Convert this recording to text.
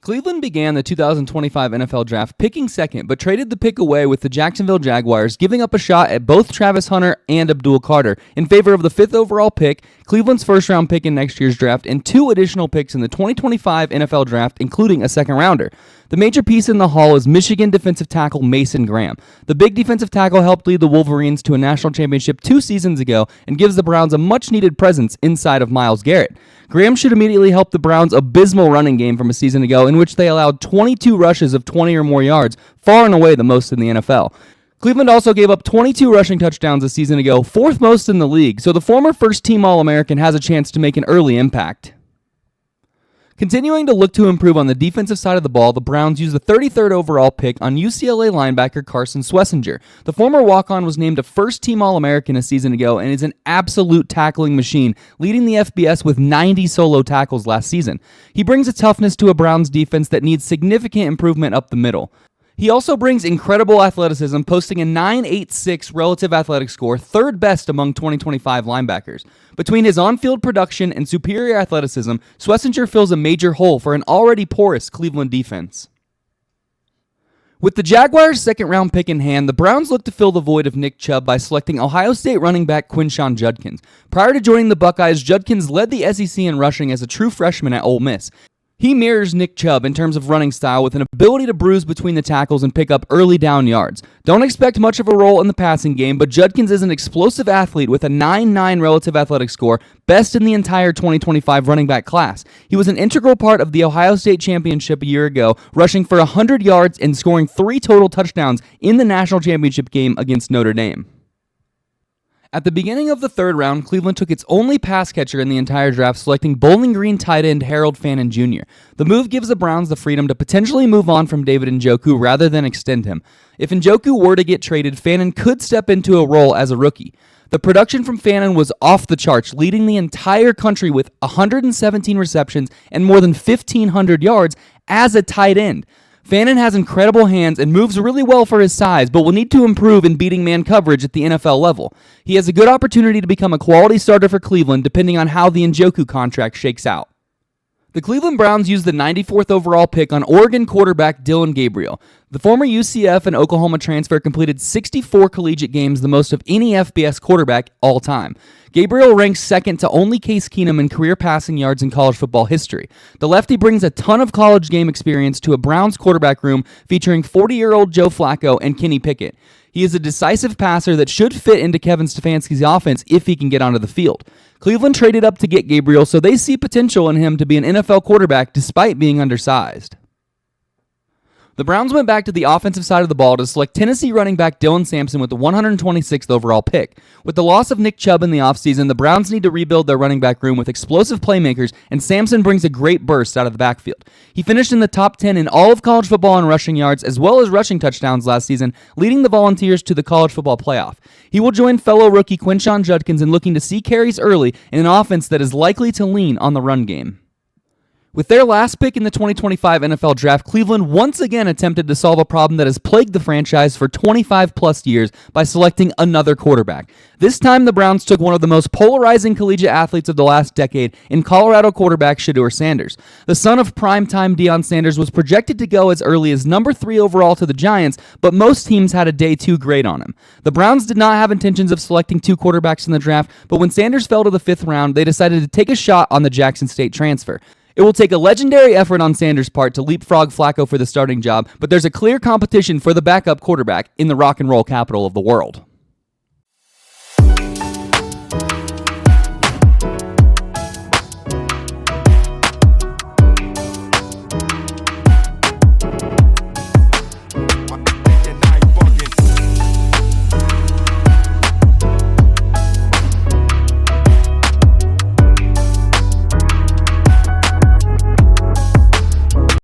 Cleveland began the 2025 NFL Draft picking second, but traded the pick away with the Jacksonville Jaguars, giving up a shot at both Travis Hunter and Abdul Carter in favor of the 5th overall pick, Cleveland's first-round pick in next year's draft, and 2 additional picks in the 2025 NFL Draft, including a second-rounder. The major piece in the haul is Michigan defensive tackle Mason Graham. The big defensive tackle helped lead the Wolverines to a national championship 2 seasons ago and gives the Browns a much-needed presence inside of Myles Garrett. Graham should immediately help the Browns' abysmal running game from a season ago in which they allowed 22 rushes of 20 or more yards, far and away the most in the NFL. Cleveland also gave up 22 rushing touchdowns a season ago, 4th most in the league, so the former first-team All-American has a chance to make an early impact. Continuing to look to improve on the defensive side of the ball, the Browns used the 33rd overall pick on UCLA linebacker Carson Schwesinger. The former walk-on was named a first-team All-American a season ago and is an absolute tackling machine, leading the FBS with 90 solo tackles last season. He brings a toughness to a Browns defense that needs significant improvement up the middle. He also brings incredible athleticism, posting a 9.86 relative athletic score, 3rd best among 2025 linebackers. Between his on-field production and superior athleticism, Schwesinger fills a major hole for an already porous Cleveland defense. With the Jaguars' second-round pick in hand, the Browns look to fill the void of Nick Chubb by selecting Ohio State running back Quinshon Judkins. Prior to joining the Buckeyes, Judkins led the SEC in rushing as a true freshman at Ole Miss. He mirrors Nick Chubb in terms of running style with an ability to bruise between the tackles and pick up early down yards. Don't expect much of a role in the passing game, but Judkins is an explosive athlete with a 9.9 relative athletic score, best in the entire 2025 running back class. He was an integral part of the Ohio State Championship a year ago, rushing for 100 yards and scoring 3 total touchdowns in the national championship game against Notre Dame. At the beginning of the 3rd round, Cleveland took its only pass catcher in the entire draft, selecting Bowling Green tight end Harold Fannin Jr. The move gives the Browns the freedom to potentially move on from David Njoku rather than extend him. If Njoku were to get traded, Fannin could step into a role as a rookie. The production from Fannin was off the charts, leading the entire country with 117 receptions and more than 1,500 yards as a tight end. Fannin has incredible hands and moves really well for his size, but will need to improve in beating man coverage at the NFL level. He has a good opportunity to become a quality starter for Cleveland, depending on how the Njoku contract shakes out. The Cleveland Browns used the 94th overall pick on Oregon quarterback Dillon Gabriel. The former UCF and Oklahoma transfer completed 64 collegiate games, the most of any FBS quarterback all time. Gabriel ranks second to only Case Keenum in career passing yards in college football history. The lefty brings a ton of college game experience to a Browns quarterback room featuring 40-year-old Joe Flacco and Kenny Pickett. He is a decisive passer that should fit into Kevin Stefanski's offense if he can get onto the field. Cleveland traded up to get Gabriel, so they see potential in him to be an NFL quarterback despite being undersized. The Browns went back to the offensive side of the ball to select Tennessee running back Dylan Sampson with the 126th overall pick. With the loss of Nick Chubb in the offseason, the Browns need to rebuild their running back room with explosive playmakers, and Sampson brings a great burst out of the backfield. He finished in the top 10 in all of college football in rushing yards as well as rushing touchdowns last season, leading the Volunteers to the college football playoff. He will join fellow rookie Quinshon Judkins in looking to see carries early in an offense that is likely to lean on the run game. With their last pick in the 2025 NFL Draft, Cleveland once again attempted to solve a problem that has plagued the franchise for 25-plus years by selecting another quarterback. This time, the Browns took one of the most polarizing collegiate athletes of the last decade in Colorado quarterback Shadeur Sanders. The son of primetime Deion Sanders was projected to go as early as number 3 overall to the Giants, but most teams had a day 2 grade on him. The Browns did not have intentions of selecting 2 quarterbacks in the draft, but when Sanders fell to the 5th round, they decided to take a shot on the Jackson State transfer. It will take a legendary effort on Sanders' part to leapfrog Flacco for the starting job, but there's a clear competition for the backup quarterback in the rock and roll capital of the world.